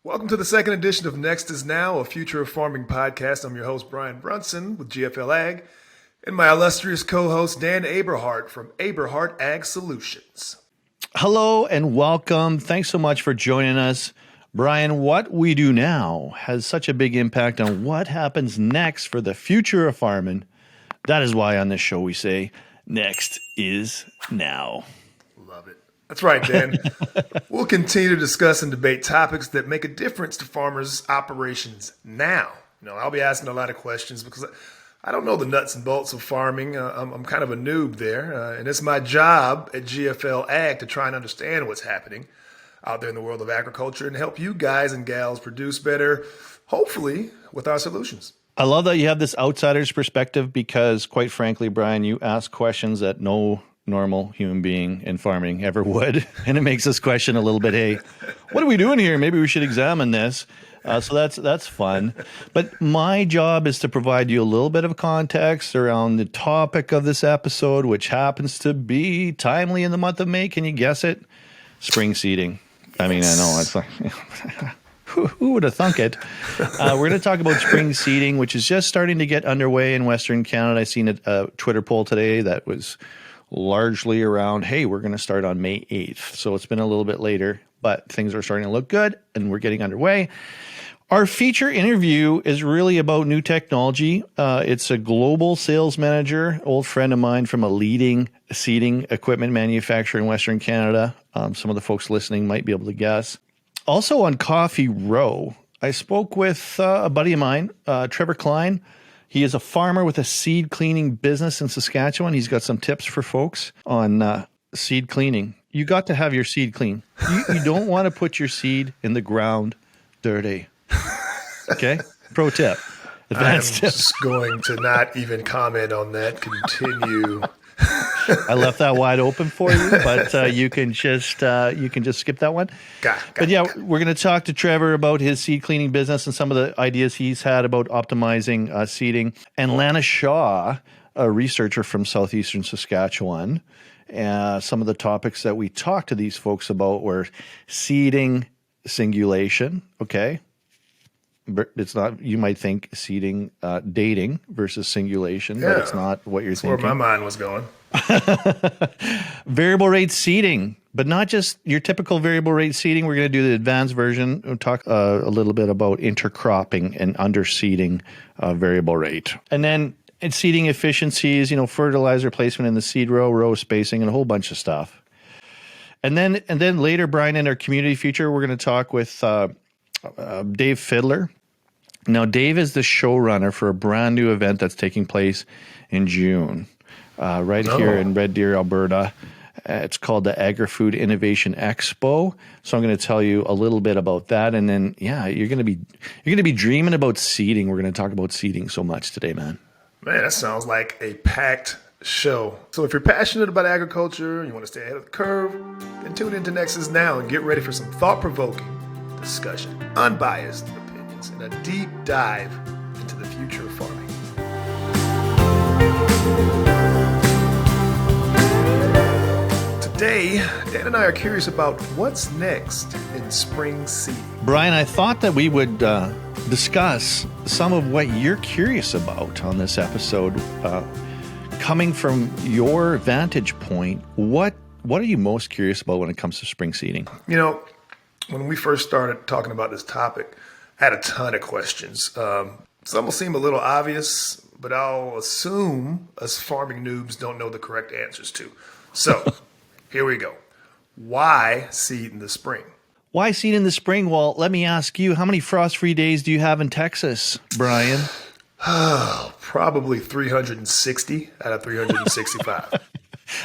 Welcome to the second edition of Next is Now, a Future of Farming podcast. I'm your host, Brian Brunson with GFL Ag, and my illustrious co-host, Dan Aberhart from Aberhart Ag Solutions. Hello and welcome. Thanks so much for joining us. Brian, what we do now has such a big impact on what happens next for the future of farming. That is why on this show we say, Next is Now. Love it. That's right, Dan. We'll continue to discuss and debate topics that make a difference to farmers' operations now. I'll be asking a lot of questions because I don't know the nuts and bolts of farming. I'm kind of a noob there, and it's my job at GFL Ag to try and understand what's happening out there in the world of agriculture and help you guys and gals produce better, hopefully, with our solutions. I love that you have this outsider's perspective because, quite frankly, Brian, you ask questions that no normal human being in farming ever would. And it makes us question a little bit, hey, what are we doing here? Maybe we should examine this. So that's fun. But my job is to provide you a little bit of context around the topic of this episode, which happens to be timely in the month of May. Can you guess it? Spring seeding. I mean, I know it's like, who would have thunk it? We're going to talk about spring seeding, which is just starting to get underway in Western Canada. I seen a Twitter poll today that was largely around, hey, we're going to start on May 8th. So it's been a little bit later, but things are starting to look good and we're getting underway. Our feature interview is really about new technology. It's a global sales manager, old friend of mine from a leading seeding equipment manufacturer in Western Canada. Some of the folks listening might be able to guess. Also on Coffee Row, I spoke with a buddy of mine, Trevor Klein. He is a farmer with a seed cleaning business in Saskatchewan. He's got some tips for folks on seed cleaning. You got to have your seed clean. You don't want to put your seed in the ground dirty. Okay? Pro tip. Advanced tip. I'm just going to not even comment on that. Continue. I left that wide open for you, but you can just skip that one. But yeah, we're going to talk to Trevor about his seed cleaning business and some of the ideas he's had about optimizing seeding. And Lana Shaw, a researcher from southeastern Saskatchewan, some of the topics that we talked to these folks about were seeding singulation. Okay. It's not, you might think seeding, dating versus singulation, but it's not what you're thinking. Where my mind was going. Variable rate seeding, but not just your typical variable rate seeding. We're going to do the advanced version. We'll talk a little bit about intercropping and underseeding variable rate. And then seeding efficiencies, fertilizer placement in the seed row spacing, and a whole bunch of stuff. And then later, Brian, in our community feature, we're going to talk with Dave Fiddler. Now, Dave is the showrunner for a brand new event that's taking place in June, here in Red Deer, Alberta. It's called the Agri-Food Innovation Expo. So I'm going to tell you a little bit about that, and then you're going to be dreaming about seeding. We're going to talk about seeding so much today, man. Man, that sounds like a packed show. So if you're passionate about agriculture, you want to stay ahead of the curve, then tune into Next is Now and get ready for some thought-provoking discussion, unbiased opinions, and a deep dive into the future of farming. Today, Dan and I are curious about what's next in spring seeding. Brian, I thought that we would discuss some of what you're curious about on this episode. Coming from your vantage point, what are you most curious about when it comes to spring seeding? When we first started talking about this topic, I had a ton of questions. Some will seem a little obvious, but I'll assume us farming noobs don't know the correct answers to. So here we go. Why seed in the spring? Why seed in the spring? Well, let me ask you, how many frost-free days do you have in Texas, Brian? Probably 360 out of 365.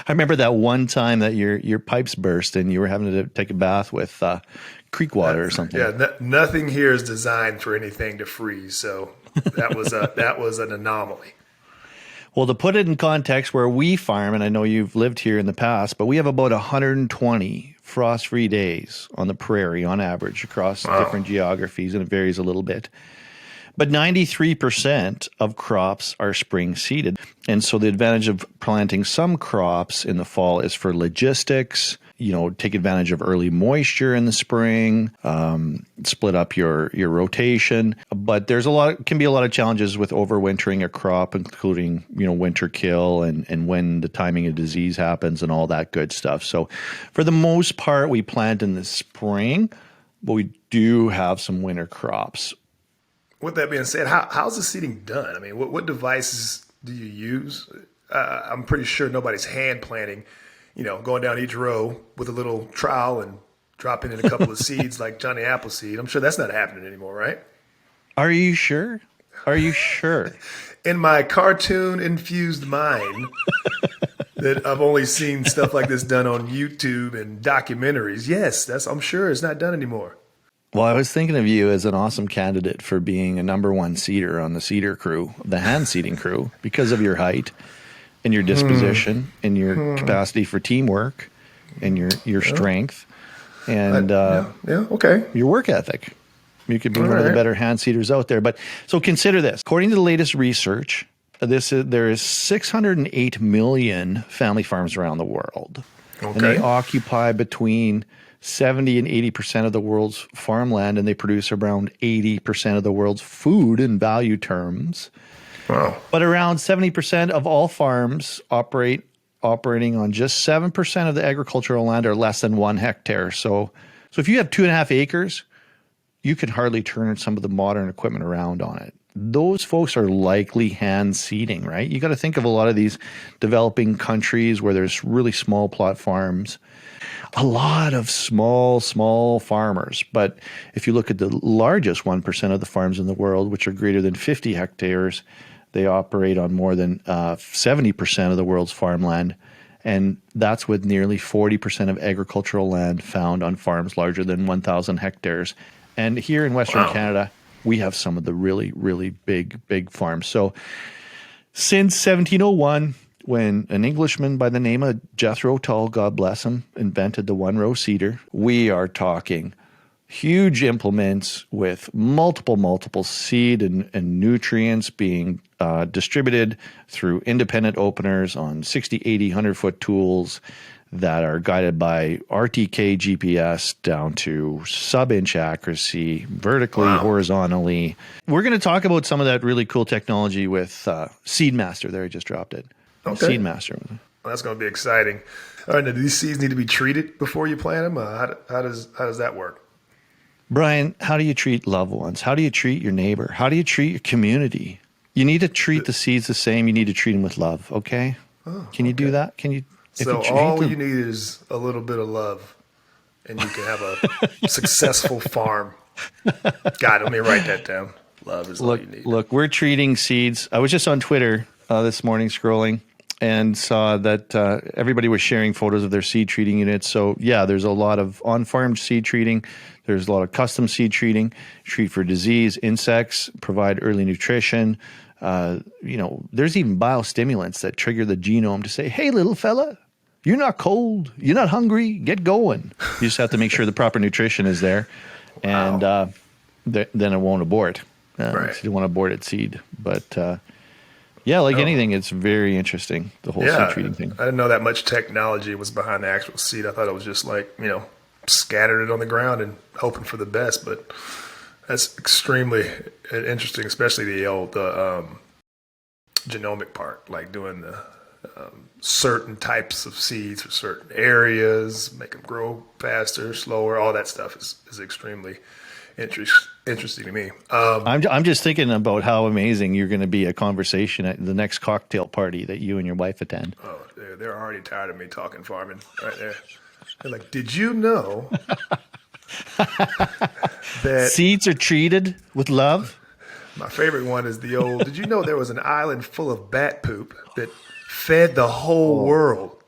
I remember that one time that your pipes burst and you were having to take a bath with creek water or something. Yeah, nothing here is designed for anything to freeze, so that was an anomaly. Well, to put it in context, where we farm, and I know you've lived here in the past, but we have about 120 frost-free days on the prairie on average across different geographies, and it varies a little bit. But 93% of crops are spring seeded. And so the advantage of planting some crops in the fall is for logistics take advantage of early moisture in the spring, split up your rotation. But there's can be a lot of challenges with overwintering a crop, including, winter kill and when the timing of disease happens and all that good stuff. So for the most part, we plant in the spring, but we do have some winter crops. With that being said, how's the seeding done? I mean, what devices do you use? I'm pretty sure nobody's hand planting, going down each row with a little trowel and dropping in a couple of seeds like Johnny Appleseed. I'm sure that's not happening anymore, right? Are you sure? In my cartoon-infused mind, that I've only seen stuff like this done on YouTube and documentaries. Yes, I'm sure it's not done anymore. Well, I was thinking of you as an awesome candidate for being a number one seeder on the seeder crew, the hand seeding crew, because of your height and your disposition and your capacity for teamwork and your strength and okay, your work ethic. You could be one of the better hand seeders out there. But so consider this. According to the latest research, there is 608 million family farms around the world. Okay. And they occupy between 70 and 80% of the world's farmland, and they produce around 80% of the world's food in value terms. Wow. But around 70% of all farms operating on just 7% of the agricultural land or less than 1 hectare. So if you have 2.5 acres, you can hardly turn some of the modern equipment around on it. Those folks are likely hand seeding, right? You got to think of a lot of these developing countries where there's really small plot farms. A lot of small farmers. But if you look at the largest 1% of the farms in the world, which are greater than 50 hectares, they operate on more than 70% of the world's farmland. And that's with nearly 40% of agricultural land found on farms larger than 1,000 hectares. And here in Western Canada, we have some of the really, really big farms. So since 1701, when an Englishman by the name of Jethro Tull, God bless him, invented the one-row seeder, we are talking huge implements with multiple seed and nutrients being distributed through independent openers on 60, 80, 100-foot tools that are guided by RTK GPS down to sub-inch accuracy, vertically, horizontally. We're going to talk about some of that really cool technology with SeedMaster. There, I just dropped it. Okay. SeedMaster. Well, that's going to be exciting. All right, now, do these seeds need to be treated before you plant them? How does that work? Brian, how do you treat loved ones? How do you treat your neighbor? How do you treat your community? You need to treat the seeds the same. You need to treat them with love, okay? Can you do that? Can you? So all you need is a little bit of love, and you can have a successful farm. God, let me write that down. Love is all you need. Look, we're treating seeds. I was just on Twitter this morning scrolling and saw that everybody was sharing photos of their seed treating units. So yeah, there's a lot of on-farm seed treating. There's a lot of custom seed treating, treat for disease, insects, provide early nutrition. There's even biostimulants that trigger the genome to say, hey, little fella, you're not cold, you're not hungry, get going. You just have to make sure the proper nutrition is there, and then it won't abort. Right. So you don't want to abort at seed. But anything, it's very interesting, the whole seed treating thing. I didn't know that much technology was behind the actual seed. I thought it was just like, scattered it on the ground and hoping for the best. But that's extremely interesting, especially the genomic part, like doing the certain types of seeds for certain areas, make them grow faster, slower. All that stuff is extremely interesting to me. I'm just thinking about how amazing you're going to be a conversation at the next cocktail party that you and your wife attend. Oh, they're already tired of me talking farming right there. They're like, did you know that seeds are treated with love? My favorite one is the old, did you know there was an island full of bat poop that fed the whole world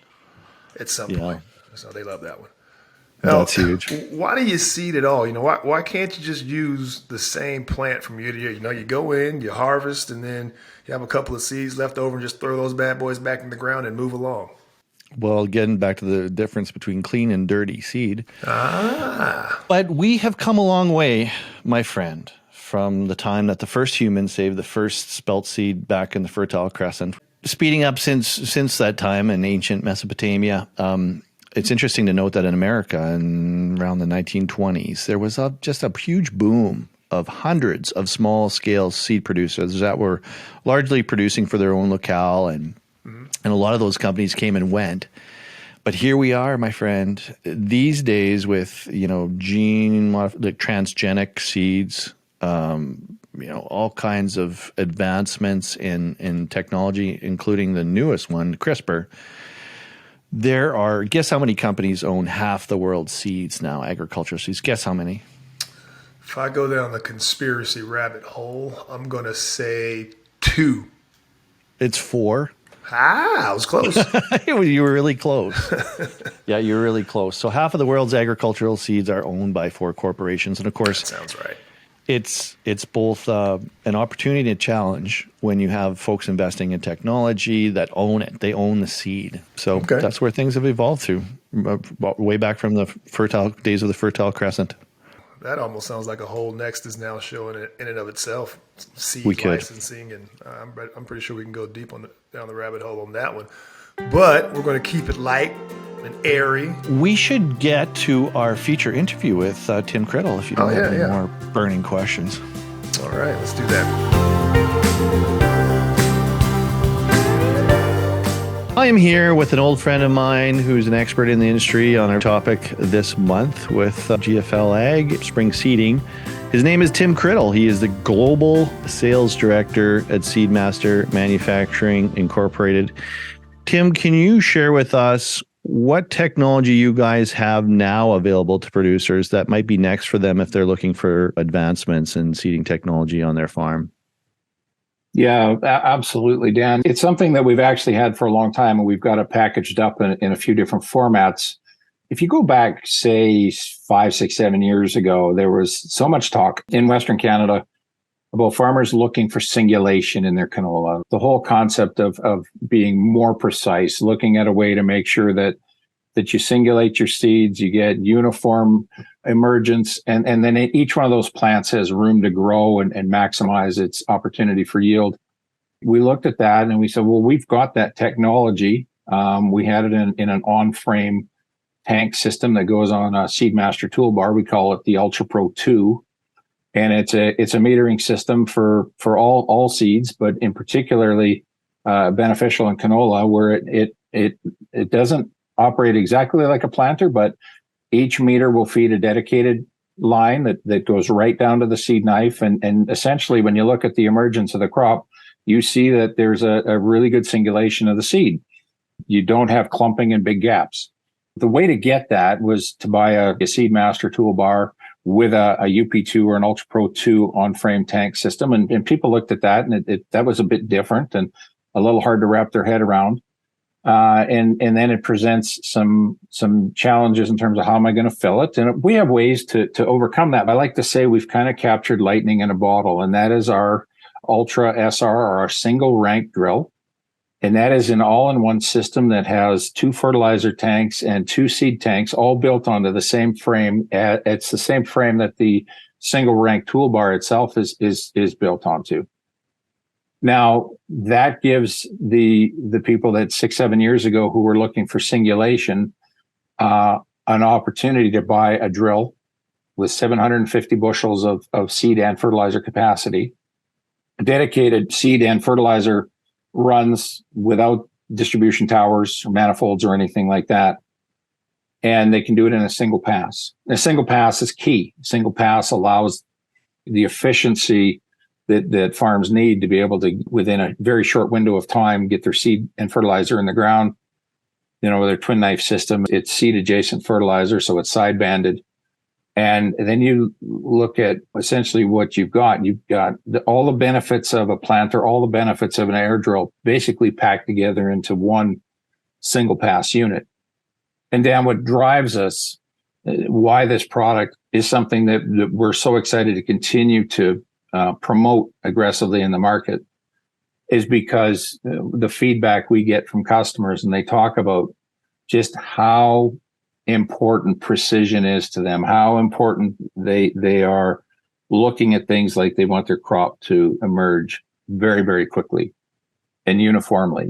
at some point? So they love that one. Now, that's huge. Why do you seed at all? Why can't you just use the same plant from year to year? You go in, you harvest, and then you have a couple of seeds left over and just throw those bad boys back in the ground and move along. Well, getting back to the difference between clean and dirty seed. But we have come a long way, my friend, from the time that the first humans saved the first spelt seed back in the Fertile Crescent. Speeding up since that time in ancient Mesopotamia, it's interesting to note that in America, around the 1920s, there was just a huge boom of hundreds of small-scale seed producers that were largely producing for their own locale, and a lot of those companies came and went. But here we are, my friend, these days with, transgenic seeds, all kinds of advancements in technology, including the newest one, CRISPR. There are, guess how many companies own half the world's seeds now, agricultural seeds? Guess how many? If I go down the conspiracy rabbit hole, I'm going to say 2. It's 4. I was close. You were really close. Yeah, you were really close. So half of the world's agricultural seeds are owned by 4 corporations. And of course, that sounds right. It's both an opportunity and a challenge when you have folks investing in technology that own it. They own the seed. So that's where things have evolved to, way back from the fertile days of the Fertile Crescent. That almost sounds like a whole Next is Now show in and of itself. Seed licensing, and I'm pretty sure we can go deep down the rabbit hole on that one. But we're going to keep it light and airy. We should get to our feature interview with Tim Criddle if you don't have any more burning questions. All right, let's do that. I am here with an old friend of mine who's an expert in the industry on our topic this month with GFL Ag, spring seeding. His name is Tim Criddle. He is the Global Sales Director at SeedMaster Manufacturing Incorporated. Tim, can you share with us what technology you guys have now available to producers that might be next for them if they're looking for advancements in seeding technology on their farm? Yeah, absolutely, Dan. It's something that we've actually had for a long time, and we've got it packaged up in a few different formats. If you go back, say, 5, 6, 7 years ago, there was so much talk in Western Canada about farmers looking for singulation in their canola. The whole concept of being more precise, looking at a way to make sure that you singulate your seeds, you get uniform emergence, and then each one of those plants has room to grow and maximize its opportunity for yield. We looked at that and we said, well, we've got that technology. We had it in an on-frame tank system that goes on a SeedMaster toolbar. We call it the Ultra Pro 2. And it's a metering system for all seeds, but in particularly beneficial in canola, where it doesn't operate exactly like a planter, but each meter will feed a dedicated line that goes right down to the seed knife. And essentially, when you look at the emergence of the crop, you see that there's a really good singulation of the seed. You don't have clumping and big gaps. The way to get that was to buy a SeedMaster toolbar with a UP2 or an Ultra Pro 2 on-frame tank system. And people looked at that, and that was a bit different and a little hard to wrap their head around. And then it presents some challenges in terms of how am I going to fill it? And we have ways to overcome that. I like to say we've kind of captured lightning in a bottle, and that is our Ultra SR, or our single rank drill. And that is an all-in-one system that has 2 fertilizer tanks and 2 seed tanks, all built onto the same frame. It's the same frame that the single rank toolbar itself is built onto. Now, that gives the people that 6, 7 years ago who were looking for singulation an opportunity to buy a drill with 750 bushels of seed and fertilizer capacity, a dedicated seed and fertilizer runs without distribution towers or manifolds or anything like that. And they can do it in a single pass. A single pass is key. A single pass allows the efficiency that farms need to be able to, within a very short window of time, get their seed and fertilizer in the ground. With their twin knife system, it's seed adjacent fertilizer, so it's side banded. And then you look at essentially what you've got. You've got all the benefits of a planter, all the benefits of an air drill, basically packed together into one single pass unit. And Dan, what drives us, why this product is something that we're so excited to continue to promote aggressively in the market, is because the feedback we get from customers, and they talk about just how important precision is to them, how important they are looking at things like they want their crop to emerge very, very quickly and uniformly.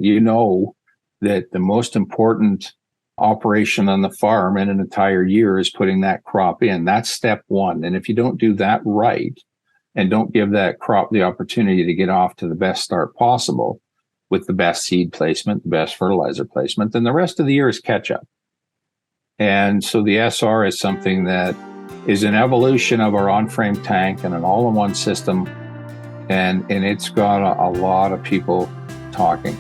That the most important operation on the farm in an entire year is putting that crop in. That's step one. And if you don't do that right and don't give that crop the opportunity to get off to the best start possible with the best seed placement, the best fertilizer placement, then the rest of the year is catch up. And so the SR is something that is an evolution of our on-frame tank and an all-in-one system. And it's got a lot of people talking.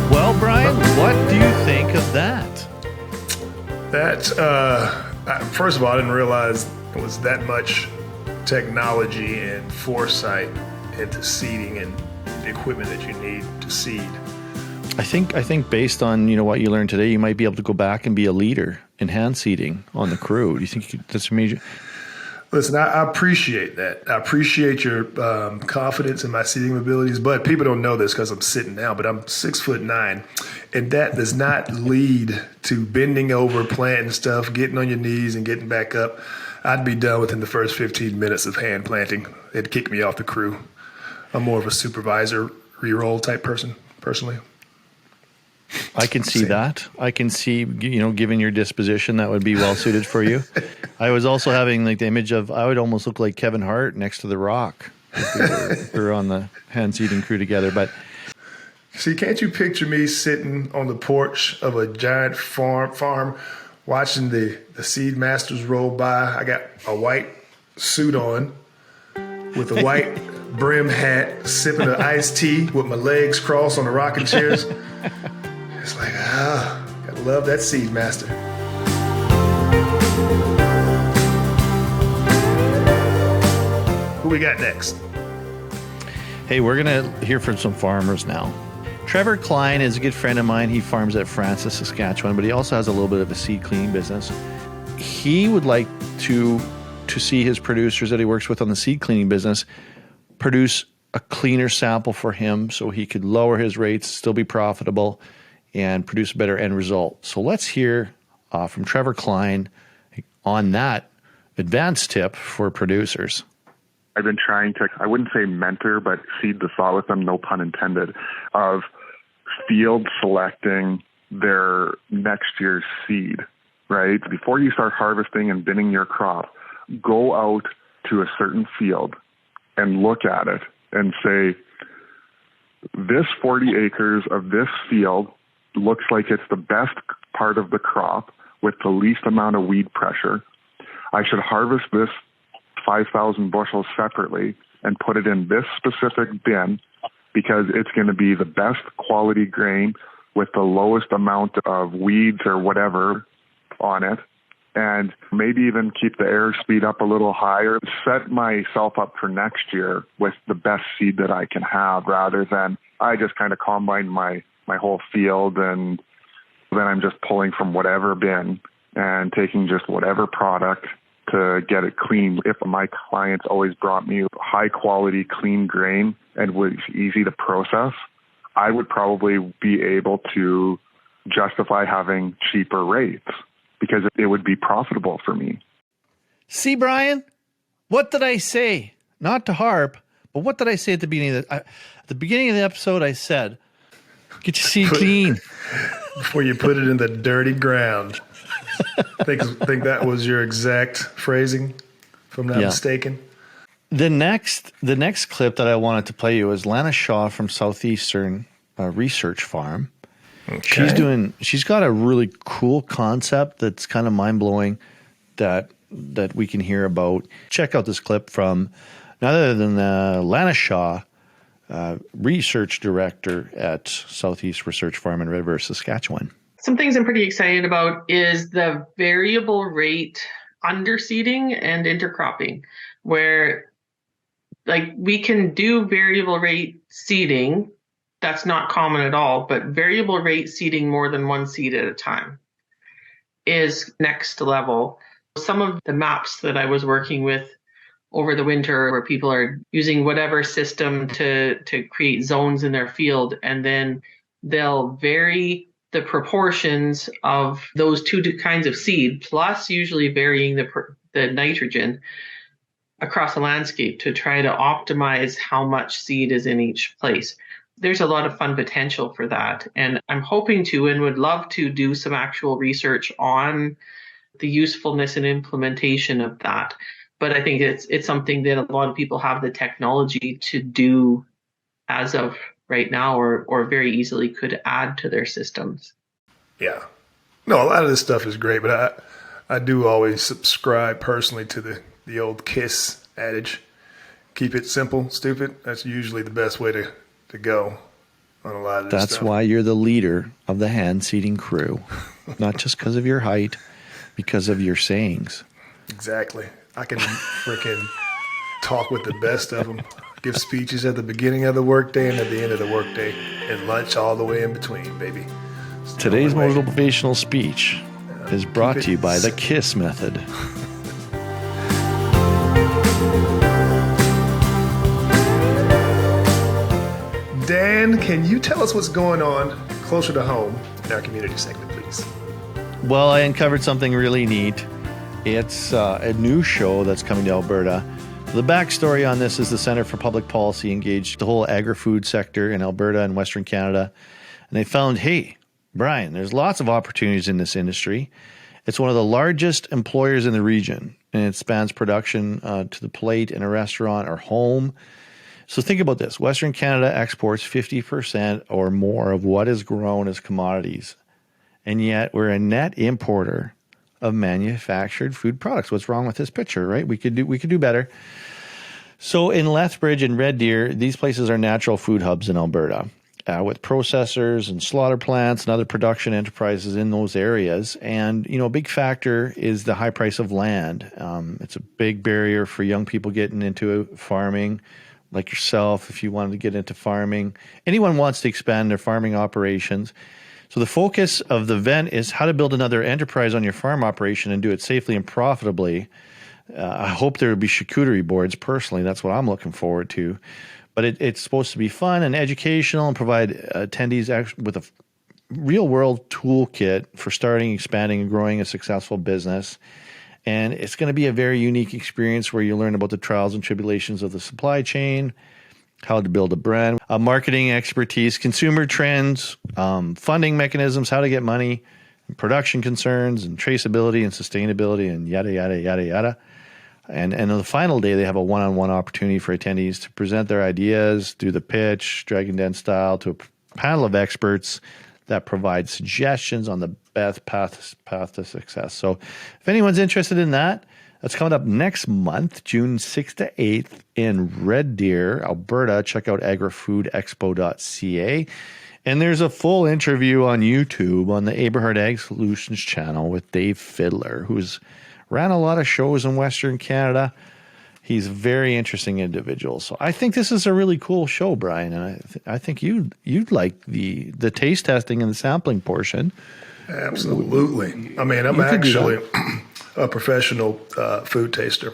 Well, Brian, what do you think of that? That, first of all, I didn't realize it was that much technology and foresight into seeding and the equipment that you need to seed. I think based on what you learned today, you might be able to go back and be a leader in hand seeding on the crew. Do you think that's major? Listen, I appreciate that. I appreciate your confidence in my seeding abilities, but people don't know this because I'm sitting down, but I'm 6'9", and that does not lead to bending over, planting stuff, getting on your knees and getting back up. I'd be done within the first 15 minutes of hand planting. It'd kick me off the crew. I'm more of a supervisor, re-roll type person, personally. I can see that. I can see, given your disposition, that would be well suited for you. I was also having the image of, I would almost look like Kevin Hart next to The Rock if we were on the hand seeding crew together. But see, can't you picture me sitting on the porch of a giant farm watching the SeedMasters roll by? I got a white suit on with a white brim hat, sipping an iced tea with my legs crossed on the rocking chairs. It's like, gotta love that SeedMaster. Who we got next? Hey, we're going to hear from some farmers now. Trevor Klein is a good friend of mine. He farms at Francis, Saskatchewan, but he also has a little bit of a seed cleaning business. He would like to see his producers that he works with on the seed cleaning business produce a cleaner sample for him so he could lower his rates, still be profitable, and produce a better end result. So let's hear from Trevor Klein on that advanced tip for producers. I've been trying to, I wouldn't say mentor, but seed the thought with them, no pun intended, of field selecting their next year's seed, right? Before you start harvesting and binning your crop, go out to a certain field and look at it and say, this 40 acres of this field looks like it's the best part of the crop with the least amount of weed pressure. I should harvest this 5,000 bushels separately and put it in this specific bin because it's going to be the best quality grain with the lowest amount of weeds or whatever on it. And maybe even keep the airspeed up a little higher, set myself up for next year with the best seed that I can have rather than I just kind of combine my whole field and then I'm just pulling from whatever bin and taking just whatever product to get it clean. If my clients always brought me high quality, clean grain and was easy to process, I would probably be able to justify having cheaper rates because it would be profitable for me. See, Brian, what did I say? Not to harp, but what did I say at the beginning of at the beginning of the episode? I said, get your seed clean before you put it in the dirty ground. think that was your exact phrasing, if I'm not mistaken. The next clip that I wanted to play you is Lana Shaw from Southeastern Research Farm. Okay. She's got a really cool concept that's kind of mind blowing that we can hear about. Check out this clip from none other than Lana Shaw, research director at Southeast Research Farm in Red River, Saskatchewan. Some things I'm pretty excited about is the variable rate underseeding and intercropping, where we can do variable rate seeding. That's not common at all, but variable rate seeding more than one seed at a time is next level. Some of the maps that I was working with over the winter where people are using whatever system to create zones in their field, and then they'll vary the proportions of those two kinds of seed, plus usually varying the nitrogen across the landscape to try to optimize how much seed is in each place. there's a lot of fun potential for that. And I'm hoping to and would love to do some actual research on the usefulness and implementation of that. But I think it's something that a lot of people have the technology to do as of right now, or very easily could add to their systems. Yeah. No, a lot of this stuff is great, but I do always subscribe personally to the old KISS adage. Keep it simple, stupid. That's usually the best way to go on a lot of this That's stuff. why you're the leader of the hand seeding crew. Not just because of your height, because of your sayings. Exactly. I can freaking talk with the best of them. Give speeches at the beginning of the workday and at the end of the workday, and lunch all the way in between, baby. It's the Today's only way. motivational speech is brought to you by the KISS method. Dan, can you tell us what's going on closer to home in our community segment, please? Well, I uncovered something really neat. It's a new show that's coming to Alberta. The backstory on this is the Centre for Public Policy engaged the whole agri-food sector in Alberta and Western Canada. And they found, hey, Brian, there's lots of opportunities in this industry. It's one of the largest employers in the region, and it spans production to the plate in a restaurant or home. So think about this. Western Canada exports 50% or more of what is grown as commodities. And yet we're a net importer of manufactured food products. What's wrong with this picture, right? We could do better. So in Lethbridge and Red Deer, these places are natural food hubs in Alberta, with processors and slaughter plants and other production enterprises in those areas. And, a big factor is the high price of land. It's a big barrier for young people getting into farming, like yourself, if you wanted to get into farming. Anyone wants to expand their farming operations. So the focus of the event is how to build another enterprise on your farm operation and do it safely and profitably. I hope there will be charcuterie boards. Personally, that's what I'm looking forward to. But it's supposed to be fun and educational and provide attendees with a real-world toolkit for starting, expanding, and growing a successful business. And it's going to be a very unique experience where you learn about the trials and tribulations of the supply chain, how to build a brand, marketing expertise, consumer trends, funding mechanisms, how to get money, production concerns, and traceability and sustainability, and yada, yada, yada, yada. And on the final day, they have a one-on-one opportunity for attendees to present their ideas, do the pitch, Dragon Den style, to a panel of experts that provide suggestions on the best path to success. So if anyone's interested in that, that's coming up next month, June 6th to 8th in Red Deer, Alberta. Check out agrifoodexpo.ca. And there's a full interview on YouTube on the Aberhart Ag Solutions channel with Dave Fiddler, who's ran a lot of shows in Western Canada. He's a very interesting individual. So I think this is a really cool show, Brian. And I think you'd like the taste testing and the sampling portion. Absolutely. I mean, I'm actually a professional food taster.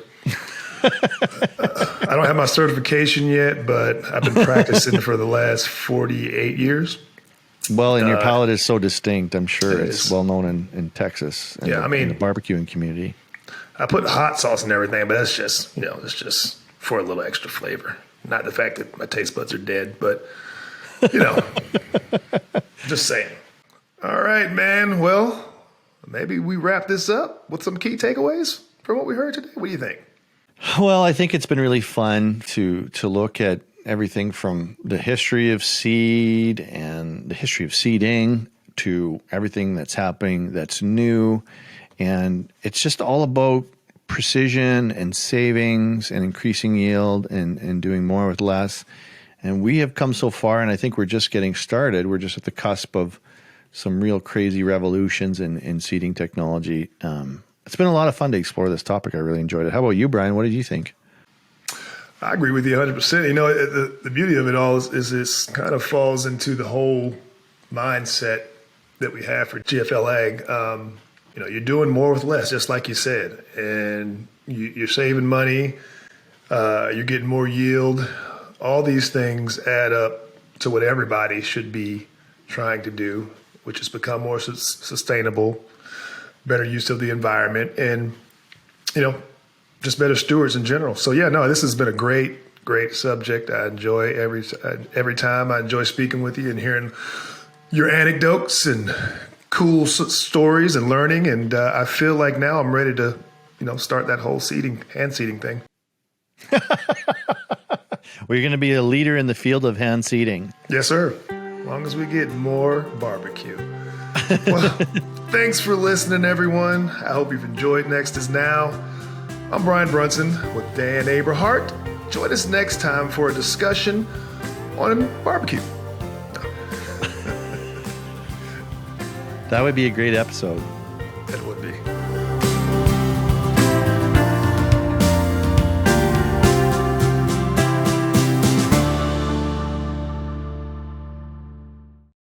I don't have my certification yet, but I've been practicing for the last 48 years. Well, and your palate is so distinct. I'm sure it's is. well known in Texas. And in the barbecuing community. I put hot sauce and everything, but that's just, it's just for a little extra flavor. Not the fact that my taste buds are dead, but, just saying. All right, man. Well, maybe we wrap this up with some key takeaways from what we heard today. What do you think? Well, I think it's been really fun to look at everything from the history of seed and the history of seeding to everything that's happening that's new. And it's just all about precision and savings and increasing yield and doing more with less. And we have come so far, and I think we're just getting started. We're just at the cusp of some real crazy revolutions in seeding technology. It's been a lot of fun to explore this topic. I really enjoyed it. How about you, Brian? What did you think? I agree with you 100%. The beauty of it all is this kind of falls into the whole mindset that we have for GFL Ag. You're doing more with less, just like you said, and you're saving money. You're getting more yield. All these things add up to what everybody should be trying to do, which is become more sustainable, better use of the environment, and just better stewards in general. So this has been a great great subject. I enjoy every time. I enjoy speaking with you and hearing your anecdotes and cool stories and learning. And I feel like now I'm ready to, start that whole hand seeding thing. We're going to be a leader in the field of hand seeding. Yes, sir. As long as we get more barbecue. Well, thanks for listening, everyone. I hope you've enjoyed Next Is Now. I'm Brian Brunson with Dan Aberhart. Join us next time for a discussion on barbecue. That would be a great episode. It would be.